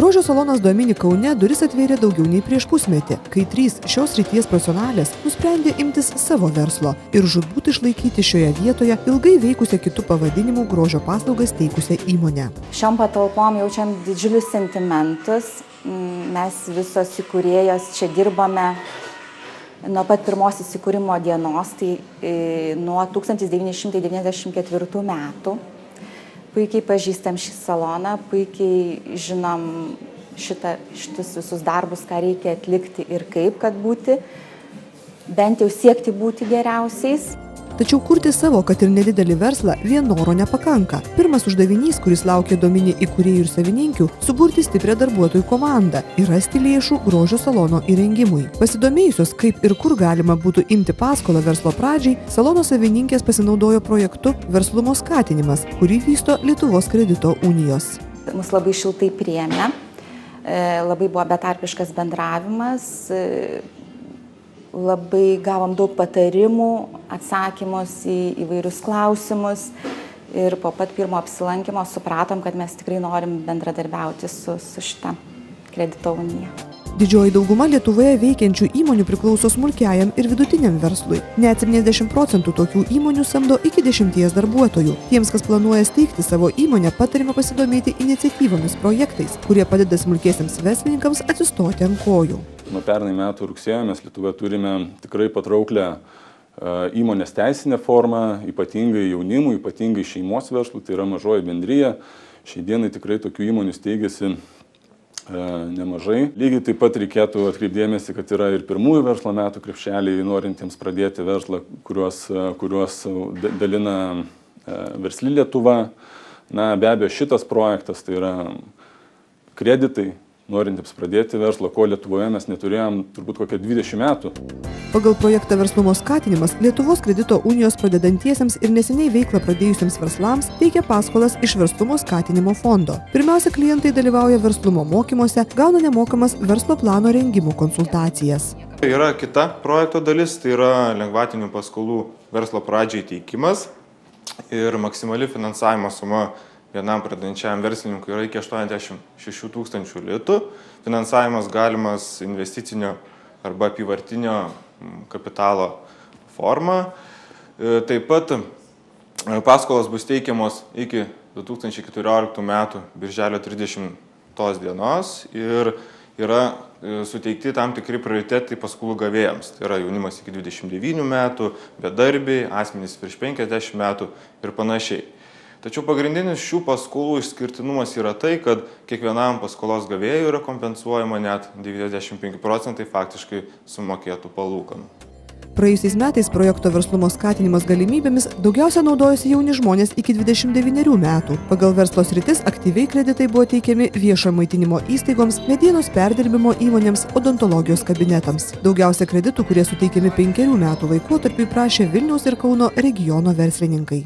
Grožio salonas Domini Kaune duris atvėrė daugiau nei prieš pusmetį, kai 3 šios srities profesionalės nusprendė imtis savo verslo ir žūtbūt išlaikyti šioje vietoje ilgai veikusią kitų pavadinimų grožio paslaugas teikusią įmonę. Šiom patalpom jaučiam didžiulius sentimentus. Mes visos įkūrėjos čia dirbame nuo pat pirmos įsikūrimo dienos, tai nuo 1994 metų. Puikiai pažįstam šį saloną, puikiai žinom šitus visus darbus, ką reikia atlikti ir kaip, kad būti, bent jau siekti būti geriausiais. Tačiau kurti savo, kad ir nedidelį verslą, vien noro nepakanka. Pirmas uždavinys, kuris laukia Domini įkūrėjų ir savininkių, suburti stiprią darbuotojų komandą ir rasti lėšų grožio salono įrengimui. Pasidomėjusios, kaip ir kur galima būtų imti paskolą verslo pradžiai, salono savininkės pasinaudojo projektu Verslumo skatinimas, kurį vysto Lietuvos kredito unijos. Mus labai šiltai priėmė, labai buvo betarpiškas bendravimas, labai gavom daug patarimų, atsakymus į įvairius klausimus ir po pat pirmo apsilankimo supratom, kad mes tikrai norim bendradarbiauti su šita kredito unija. Didžioji dauguma Lietuvoje veikiančių įmonių priklauso smulkiajam ir vidutiniam verslui. Net 70% tokių įmonių samdo iki 10 darbuotojų. Tiems, kas planuoja steigti savo įmonę, patariama pasidomėti iniciatyvomis projektais, kurie padeda smulkiesiems verslininkams atsistoti ant kojų. Nuo pernai metų rugsėjo mes Lietuvoje turime tikrai patrauklę įmonės teisinę formą, ypatingai jaunimui, ypatingai šeimos verslui, tai yra mažoji bendrija. Šiai dienai tikrai tokių įmonių steigiasi nemažai. Lygiai taip pat reikėtų atkreipdėmėsi, kad yra ir pirmųjų verslo metų krepšeliai norintiems pradėti verslą, kuriuos dalina Versli Lietuva. Na, be abejo, šitas projektas tai yra kreditai norintiems pradėti verslą, ko Lietuvoje mes neturėjom turbūt kokią 20 metų. Pagal projektą Verslumo skatinimas Lietuvos kredito unijos pradedantiesiems ir neseniai veiklą pradėjusiems verslams teikia paskolas iš Verslumo skatinimo fondo. Pirmiausia, klientai dalyvauja verslumo mokymuose, gauna nemokamas verslo plano rengimo konsultacijas. Yra kita projekto dalis, tai yra lengvatinių paskolų verslo pradžiai teikimas ir maksimali finansavimo suma vienam pradedančiam verslininkui yra iki 86 000 litų. Finansavimas galimas investicinio arba apyvartinio kapitalo forma. Taip pat paskolos bus teikiamos iki 2014 metų birželio 30 dienos ir yra suteikti tam tikri prioritetai paskolų gavėjams. Tai yra jaunimas iki 29 metų, bedarbiai, asmenys virš 50 metų ir panašiai. Tačiau pagrindinis šių paskolų išskirtinumas yra tai, kad kiekvienam paskolos gavėjui yra kompensuojama net 95% faktiškai sumokėtų palūkanų. Praėjusiais metais projekto Verslumo skatinimas galimybėmis daugiausia naudojosi jauni žmonės iki 29 metų. Pagal verslo sritis aktyviai kreditai buvo teikiami viešo maitinimo įstaigoms, medienos perdirbimo įmonėms, odontologijos kabinetams. Daugiausia kreditų, kurie suteikiami 5 metų laikotarpiui, prašė Vilniaus ir Kauno regiono verslininkai.